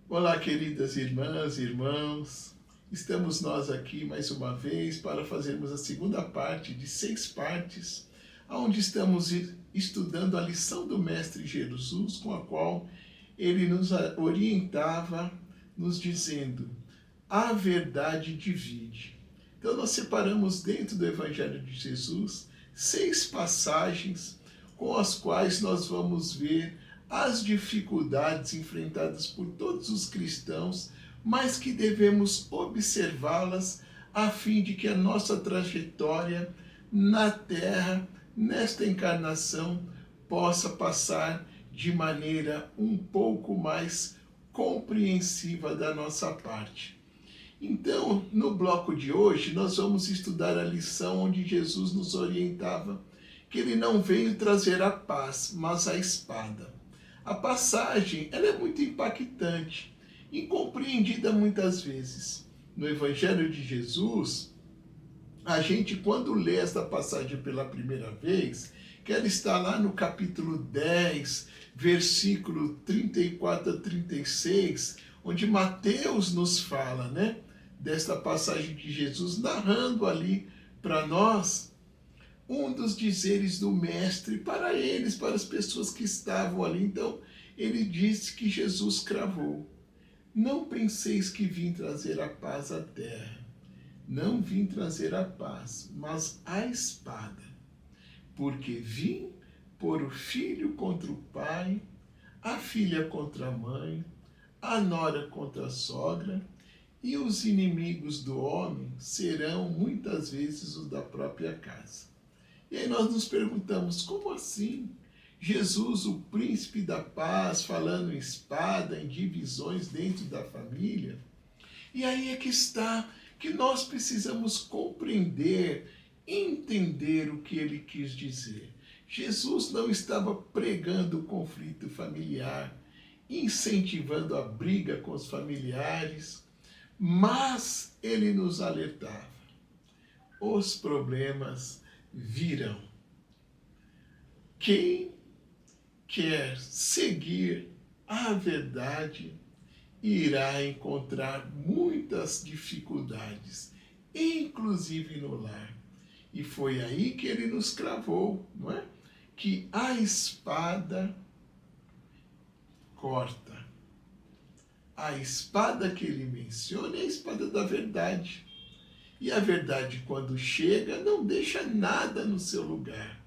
Olá, queridas irmãs e irmãos. Estamos nós aqui mais uma vez para fazermos a segunda parte de 6 partes, onde estamos estudando a lição do Mestre Jesus, com a qual ele nos orientava, nos dizendo: a verdade divide. Então nós separamos dentro do Evangelho de Jesus 6 passagens com as quais nós vamos ver as dificuldades enfrentadas por todos os cristãos, mas que devemos observá-las a fim de que a nossa trajetória na Terra, nesta encarnação, possa passar de maneira um pouco mais compreensiva da nossa parte. Então, no bloco de hoje, nós vamos estudar a lição onde Jesus nos orientava que ele não veio trazer a paz, mas a espada. A passagem ela é muito impactante, incompreendida muitas vezes. No Evangelho de Jesus, a gente, quando lê esta passagem pela primeira vez, que ela está lá no capítulo 10, versículo 34 a 36, onde Mateus nos fala, né, desta passagem de Jesus, narrando ali para nós um dos dizeres do Mestre para eles, para as pessoas que estavam ali. Então, ele disse que Jesus cravou: não penseis que vim trazer a paz à terra. Não vim trazer a paz, mas a espada. Porque vim pôr o filho contra o pai, a filha contra a mãe, a nora contra a sogra, e os inimigos do homem serão muitas vezes os da própria casa. E aí nós nos perguntamos, como assim? Jesus, o príncipe da paz, falando em espada, em divisões dentro da família? E aí é que está, que nós precisamos compreender, entender o que ele quis dizer. Jesus não estava pregando o conflito familiar, incentivando a briga com os familiares, mas ele nos alertava: os problemas virão. Quem quer seguir a verdade irá encontrar muitas dificuldades, inclusive no lar. E foi aí que ele nos cravou, não é? Que a espada corta. A espada que ele menciona é a espada da verdade. E a verdade, quando chega, não deixa nada no seu lugar.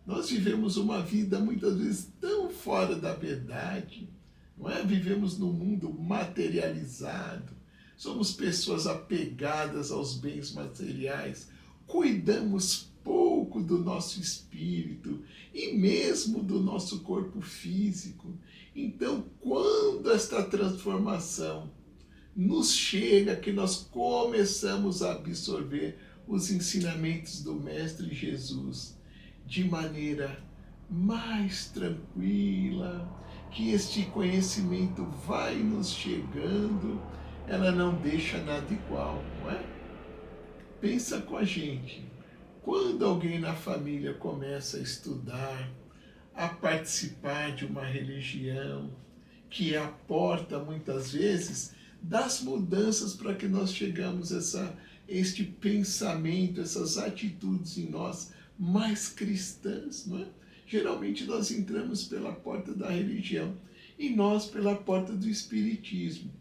Nós vivemos uma vida muitas vezes tão fora da verdade, não é? Vivemos num mundo materializado, somos pessoas apegadas aos bens materiais, cuidamos pouco do nosso espírito e mesmo do nosso corpo físico. Então, quando esta transformação nos chega, que nós começamos a absorver os ensinamentos do Mestre Jesus de maneira mais tranquila, que este conhecimento vai nos chegando, ela não deixa nada igual, não é? Pensa com a gente, quando alguém na família começa a estudar, a participar de uma religião, que é a porta, muitas vezes, das mudanças para que nós chegamos a este pensamento, essas atitudes em nós mais cristãs, não é? Geralmente nós entramos pela porta da religião e nós pela porta do espiritismo.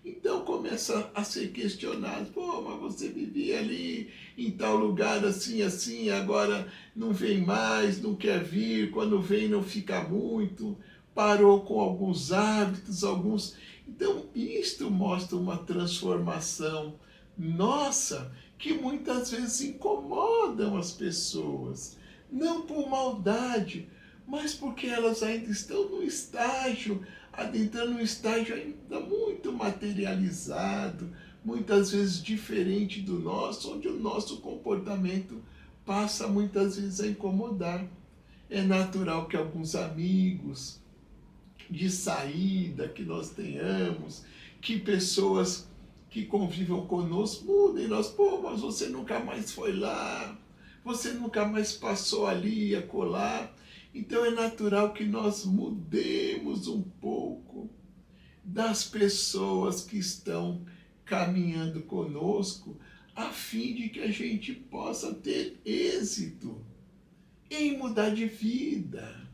Então começa a ser questionado: pô, mas você vivia ali em tal lugar assim, assim, agora não vem mais, não quer vir, quando vem não fica muito, parou com alguns hábitos, alguns... Então isto mostra uma transformação nossa que muitas vezes incomodam as pessoas, não por maldade, mas porque elas ainda estão no estágio, adentrando um estágio ainda muito materializado, muitas vezes diferente do nosso, onde o nosso comportamento passa muitas vezes a incomodar. É natural que alguns amigos de saída que nós tenhamos, que pessoas que convivam conosco mudem. Nós, pô, mas você nunca mais foi lá, você nunca mais passou ali, acolá. Então é natural que nós mudemos um pouco das pessoas que estão caminhando conosco, a fim de que a gente possa ter êxito em mudar de vida,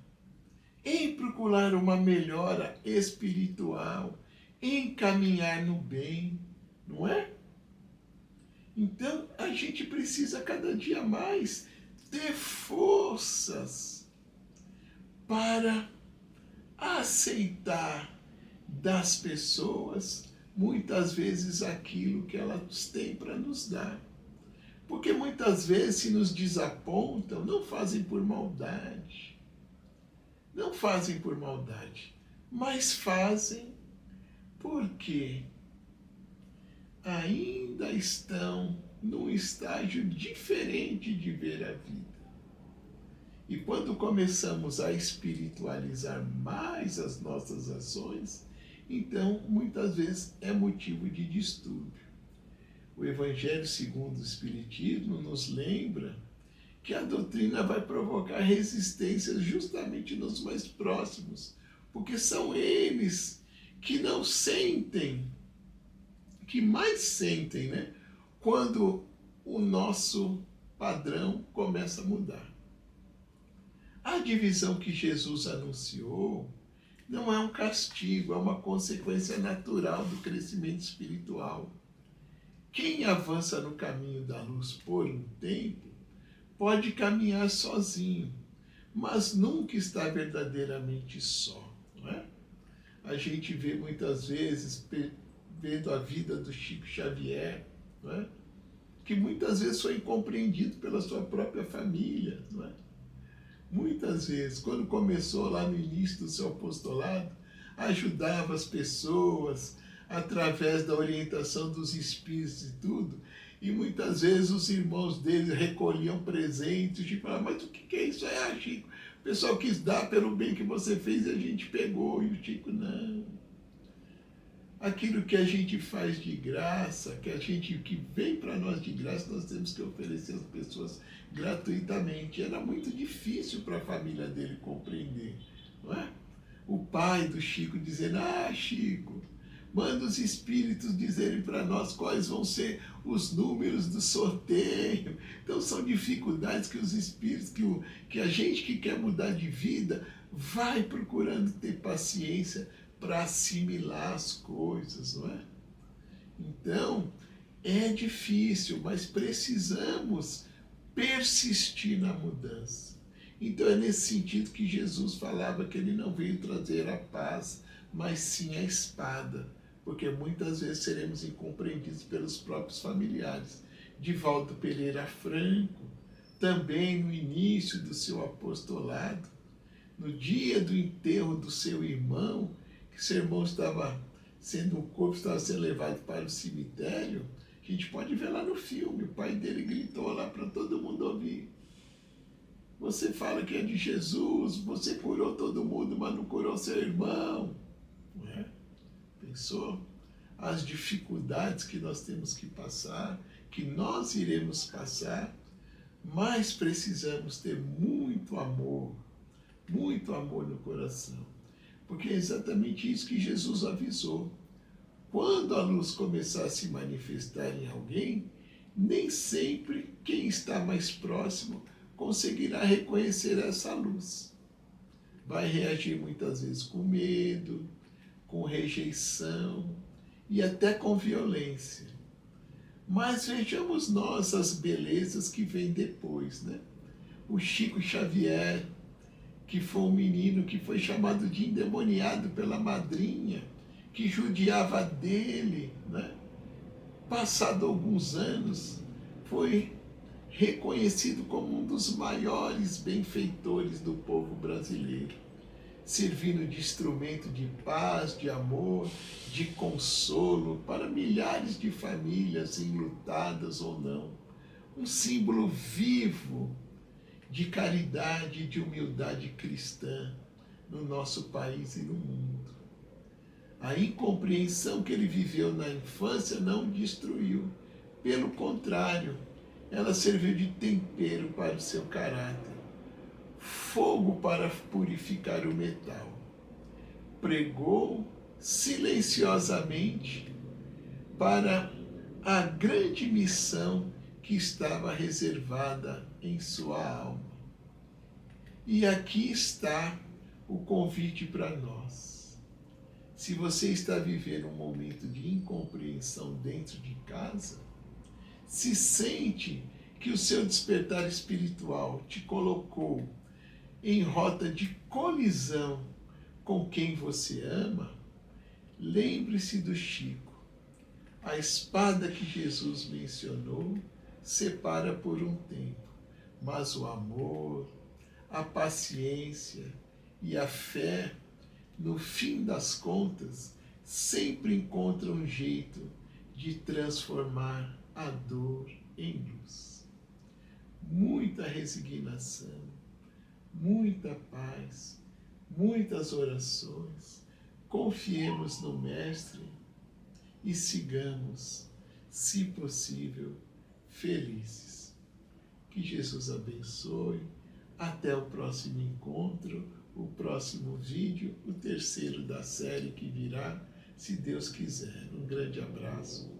em procurar uma melhora espiritual, em caminhar no bem, não é? Então, a gente precisa cada dia mais ter forças para aceitar das pessoas, muitas vezes, aquilo que elas têm para nos dar. Porque muitas vezes, se nos desapontam, não fazem por maldade. Não fazem por maldade, mas fazem porque ainda estão num estágio diferente de ver a vida. E quando começamos a espiritualizar mais as nossas ações, então muitas vezes é motivo de distúrbio. O Evangelho segundo o Espiritismo nos lembra que a doutrina vai provocar resistências justamente nos mais próximos, porque são eles que não sentem, que mais sentem, né? Quando o nosso padrão começa a mudar. A divisão que Jesus anunciou não é um castigo, é uma consequência natural do crescimento espiritual. Quem avança no caminho da luz por um tempo pode caminhar sozinho, mas nunca está verdadeiramente só, não é? A gente vê muitas vezes, vendo a vida do Chico Xavier, não é? Que muitas vezes foi incompreendido pela sua própria família, não é? Muitas vezes, quando começou lá no início do seu apostolado, ajudava as pessoas através da orientação dos espíritos e tudo, e muitas vezes os irmãos dele recolhiam presentes e falavam, mas o que é isso? Chico, o pessoal quis dar pelo bem que você fez e a gente pegou, e o Chico, não. Aquilo que a gente faz de graça, que vem para nós de graça, nós temos que oferecer às pessoas gratuitamente. Era muito difícil para a família dele compreender, não é? O pai do Chico dizendo, Chico, manda os espíritos dizerem para nós quais vão ser os números do sorteio. Então são dificuldades que os espíritos, que a gente que quer mudar de vida, vai procurando ter paciência para assimilar as coisas, não é? Então, é difícil, mas precisamos persistir na mudança. Então é nesse sentido que Jesus falava que ele não veio trazer a paz, mas sim a espada, porque muitas vezes seremos incompreendidos pelos próprios familiares. Divaldo Pereira Franco, também no início do seu apostolado, no dia do enterro do seu irmão, que seu irmão o corpo estava sendo levado para o cemitério, a gente pode ver lá no filme, o pai dele gritou lá para todo mundo ouvir. Você fala que é de Jesus, você curou todo mundo, mas não curou seu irmão. Não é? Pensou? As dificuldades que nós temos que passar, que nós iremos passar, mas precisamos ter muito amor no coração. Porque é exatamente isso que Jesus avisou. Quando a luz começar a se manifestar em alguém, nem sempre quem está mais próximo conseguirá reconhecer essa luz. Vai reagir muitas vezes com medo, com rejeição e até com violência. Mas vejamos nós as belezas que vêm depois, né? O Chico Xavier, que foi um menino que foi chamado de endemoniado pela madrinha, que judiava dele, né? Passado alguns anos, foi reconhecido como um dos maiores benfeitores do povo brasileiro, servindo de instrumento de paz, de amor, de consolo para milhares de famílias enlutadas ou não. Um símbolo vivo de caridade e de humildade cristã no nosso país e no mundo. A incompreensão que ele viveu na infância não o destruiu. Pelo contrário, ela serviu de tempero para o seu caráter, fogo para purificar o metal. Pregou silenciosamente para a grande missão que estava reservada em sua alma. E aqui está o convite para nós. Se você está vivendo um momento de incompreensão dentro de casa, se sente que o seu despertar espiritual te colocou em rota de colisão com quem você ama, lembre-se do Chico. A espada que Jesus mencionou separa por um tempo, mas o amor, a paciência e a fé, no fim das contas, sempre encontram um jeito de transformar a dor em luz. Muita resignação, muita paz, muitas orações. Confiemos no Mestre e sigamos, se possível, felizes. Que Jesus abençoe. Até o próximo encontro, o próximo vídeo, o terceiro da série que virá, se Deus quiser. Um grande abraço.